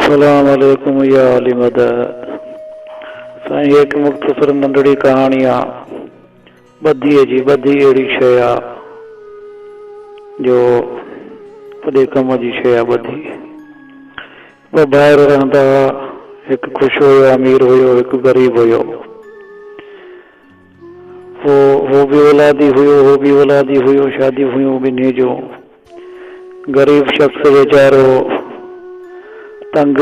अस्सलाम वालेकुम या अली मदद। साईं एक मुख्तसर नंढड़ी कहानी आ बधी जी बधी अड़ी शइ आ जो वॾे कम जी शइ आ। बधी ॿ भाइर रहंदा हुआ, हिकु ख़ुशि हुयो अमीर हुयो, हिकु ग़रीब हुयो। वो भी औलादी हुयो, हो भी औलादी हुयो, शादी हुयूं ॿिन्ही जूं। ग़रीब शख़्स वीचारो तंग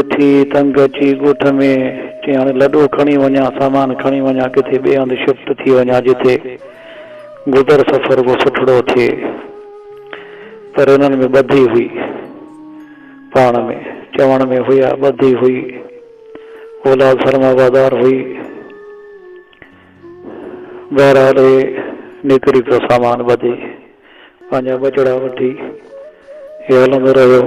अची ॻोठ में चई हाणे लॾो खणी वञा, सामान खणी वञा, किथे ॿिए हंधि शिफ्ट थी वञा जिथे गुज़र सफ़र को सुठड़ो थिए। पर हिननि में ॿधी हुई, पाण में चवण में हुया, ॿधी हुई, औलाद फरमाबादार हुई। बहरहाल निकिरी पियो सामान ॿधी, पंहिंजा बचड़ा वठी हे हलंदो रहियो।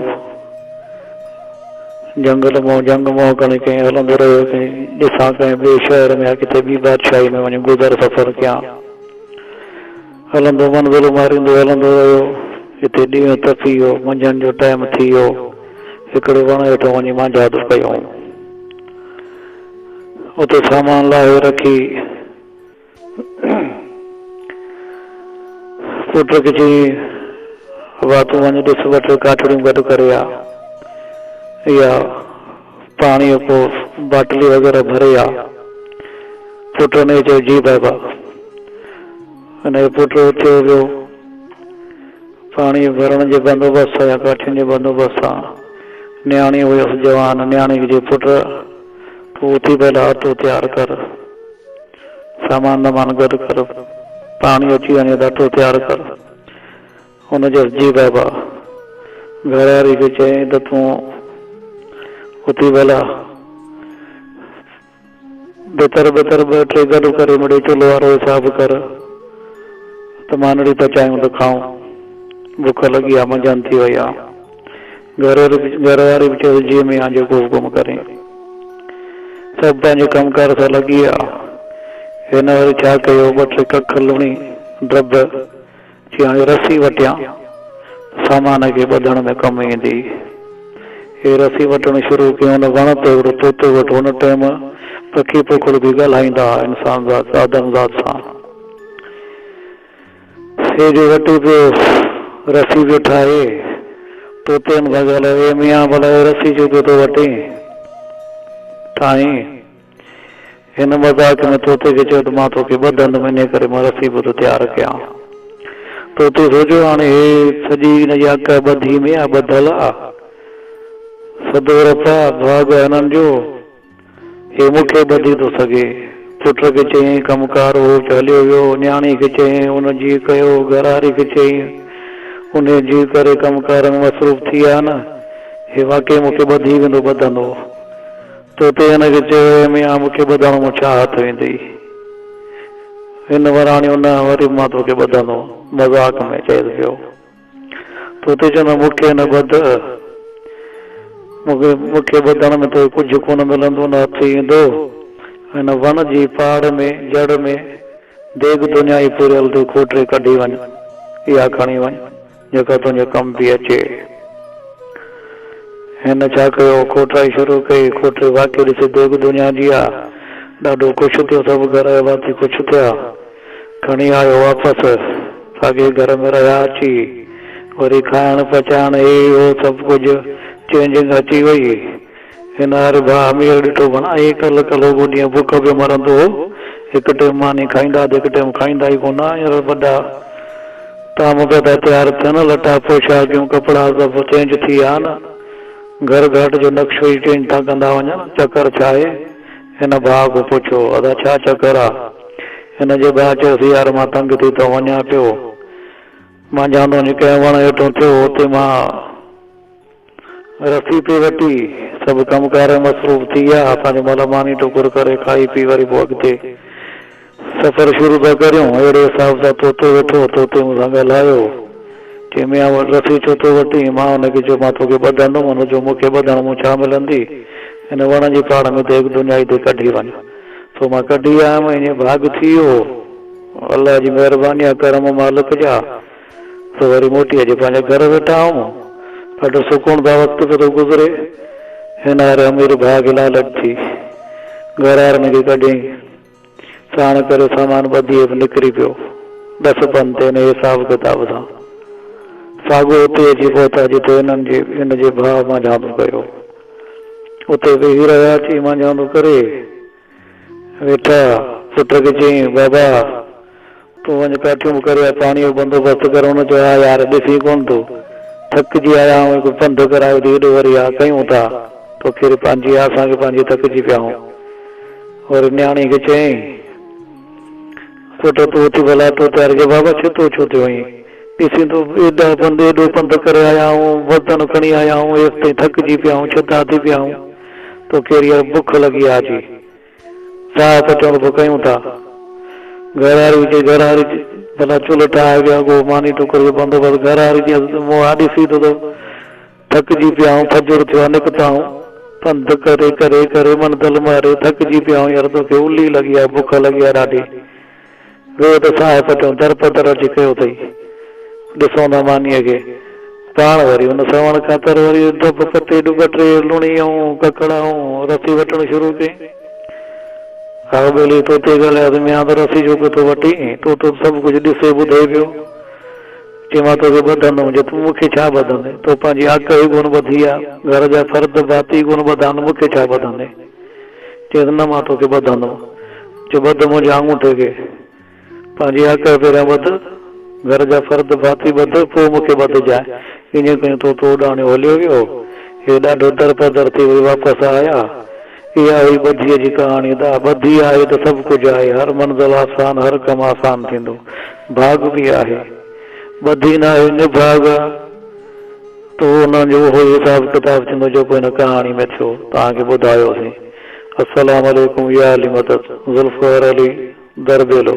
जंगल मों जंग मों कहीं कहीं हलंदो रहियो, कहीं ॾिसां कंहिं ॿिए शहर में किथे ॿी बादशाही में वञी गुज़र सफ़र कयां। हलंदो मंज़िल मारींदो हलंदो रहियो। हिते ॾींहुं तपी वियो, मंझंदि जो टाइम थी वियो। हिकिड़े वण हेठो वञी मांझाद कयूं। उते सामान लाहे रखी पुट खे चई वा तूं वञी ॾिस वटि काठड़ियूं गॾु करे आ, या पाणी को बाटली वग़ैरह भरे आ। पुट ने चयो जी बाबा। पुट उथियो वियो, पाणी भरण जे बंदोबस्त या काठियुनि जे बंदोबस्त सां। न्याणी हुयसि जवान, न्याणी जे पुट तूं उथी पहले अटो तैयार कर, सामान वामान गॾु कर, पाणी अची वञे त अटो तैयार कर। हुन चयो जी बाबा। घरवारी खे चई त तूं उथी भला बेतर बेतर ॿ टे गॾु करे मिड़े चुल्हो वारो हिसाब कर त मानड़ी पचायूं त खाऊं, बुख लॻी आहे, मंझंदि थी वई आहे। घरवारी बि चयो जी में आहे जेको हुकुम करे। सभु पंहिंजे कमकार सां लॻी विया। हिन वरी छा कयो, ॿ टे कख लुणी ड्रब चई हाणे रसी वटियां, सामान खे ॿधण में कमु ईंदी। हे रसी वठणु शुरू कयो। हुन वण ते हिकिड़ो तोतो वठो। हुन टाइम पखी पोखड़ बि ॻाल्हाईंदा हुआ इंसान ज़ात आदम ज़ात सां। हे जो वठी पियो रसी पियो ठाहे, तोतनि खां ॻाल्हाए मियां भला रसी जो पियो थो वठी ठाहीं। हिन मज़ाक में तोते खे चयो त मां तोखे ॿधंदुमि, इन करे मां रसी पियो थो तैयार कयां। तोते सोचियो हाणे हे सॼी हिन जी अक ॿधी में आहे, ॿधल आहे, सदो रफ़ा भाग हिननि जो, हे मूंखे ॿधी थो सघे। पुट खे चयईं कमकार हो हलियो वियो। न्याणी खे चयईं उन जी कयो। घरवारी खे चयईं उन जी करे कमकार में मसरूफ़ थी विया न, हे वाकई मूंखे ॿधी वेंदो ॿधंदो। तोते हिनखे चयो मियां मूंखे ॿधण में छा हथ वेंदी। हिन वराणी न वरी मां तोखे ॿधंदो, मज़ाक में चए पियो। तोते चवंदो मूंखे न ॿध, मूंखे ॿधण में तो कुझु कोन मिलंदो, न हथ ईंदो। हिन वण जी पाड़ में जड़ में देग दुनिया ई पूरियल तूं खोटे कढी वञ, इहा खणी वञ जेका तुंहिंजे कम बि अचे। हिन छा कयो, खोटाई शुरू कई। खोटे वाक़ई ॾिसे देग दुनिया जी आहे, ॾाढो ख़ुशि थियो। सभु घर जा भाती ख़ुशि थिया। खणी आयो वापसि, साॻे घर में रहिया अची, वरी खाइण पचाइण हे सभु कुझु चेंजिंग अची वई। हिन हर भाउ अमीर ॾिठो भला हे कल कलो ॾींहुं बुख बि मरंदो, हिकु टाइम मानी खाईंदा, हिकु टाइम खाईंदा ई कोन। हींअर वॾा ताम पिया था तयारु थियनि, लटा पोशाकियूं कपिड़ा सभु चेंज थी विया न। घर घाट जो नक्शो ई चेंज था कंदा वञनि। चकर छा आहे? हिन भाउ खां पुछो अदा छा चकर आहे? हिन जे भाउ चयोसि यार मां तंग थी थो वञा पियो, मां जानो जी कंहिं वण हेठो थियो, हुते मां रसी पई वठी, सभु कमकार मसरूफ़ थी विया। पंहिंजो मल मानी टुकुर करे खाई पी वरी पोइ अॻिते सफ़र शुरू था करियूं। अहिड़े हिसाब सां तोतो वेठो, तोते मूंसां ॻाल्हायो, चई मियां रसी छो थो वठी? मां हुनखे चयो मां तोखे ॿधंदुमि। हुनजो मूंखे ॿधण में छा मिलंदी, हिन वण जी पाड़ में देग दुनिया ते कढी वञ। तो मां कढी आयुमि, ईअं भाग थी वियो। अलाह जी महिरबानी आहे, करम मालिक जा। तो वरी मोटी अचे पंहिंजे घर वेठा आहियूं। ॾाढो सुकून था वक़्तु पियो थो गुज़रे। हिनारे अमीर भाग लालच थी घरार निकिरी कढी साण करे सामान ॿधी निकिरी पियो 10 पंते ने हिसाब किताब सां साॻियो उते अची पहुता जिते हिन जे भाउ मां जादू कयो। उते वेही रहिया अची मां जादू करे वेठा। पुट खे चई बाबा तूं वञ काठियूं करे पाणी जो बंदोबस्त कर। हुन चयो हा यार ॾिसी कोन तूं थकिजी आया आहियूं पंधु करायो थी हेॾो वरी हा कयूं था तोखे पंहिंजी असांखे पंहिंजी थकिजी पिया आहियूं। वरी न्याणी खे चई पुट तूं उथी भला तूं तयार के बाबा छितो छो थियो आहीं ॾिसी तूं एॾो पंधु करे आया आहियूं बर्तन खणी आया आहियूं हेसि ताईं थकिजी पिया आहियूं छिता थी पिया आहियूं तोखे हींअर बुख लॻी आहे जी साह पचण पोइ कयूं था। घरवारी भला चुल्ह ठाहे विया अॻो मानी टुकर जो बंदोबस्तु घरवारी जी मूं हा ॾिसी थो थकिजी पिया आहियूं फजर थियो आहे निकिता आहियूं पंधु करे करे करे मन दल मारे थकिजी पिया आहियूं यार तोखे उली लॻी आहे बुख लॻी आहे ॾाढी ॿियो त साह पचऊं दर पदर अची कयो अथई ॾिसूं था मानीअ खे पाण वरी हुन सवण खां तर वरी डब पटे डुब टे लुणी ऐं ककड़ ऐं रसी वठणु शुरू कई। हा ॿेली तोते ॻाल्हाए मां त रसी जो पियो थो वठी तो सभु कुझु ॾिसे ॿुधे पियो चई मां तोखे ॿधंदुमि जे तूं मूंखे छा ॿधंदे तो पंहिंजी अक ई गुण ॿधी आहे घर जा फर्द भाती गुण ॿधानि मूंखे छा ॿधंदे चई न मां तोखे ॿधंदुमि चयो ॿध मुंहिंजे आङूठे खे पंहिंजी अक पहिरियां ॿध घर जा फर्द भाती ॿध पोइ मूंखे ॿधजाए ईअं कयूं तो ॾाणियो हलियो वियो हे ॾाढो दर पदर थी वरी वापसि आया। इहा हुई ॿधीअ जी कहाणी दा ॿधी आहे त सभु कुझु आहे हर मंज़िल आसान हर कमु आसान थींदो भाग बि आहे ॿधी न आहे निभाग तो हुनजो उहो हिसाब किताब थींदो जेको हिन कहाणी में थियो तव्हांखे ॿुधायोसीं। अस्सलाम वालेकुम या अली मदद ज़ुल्फ़िकार अली दरबेलो।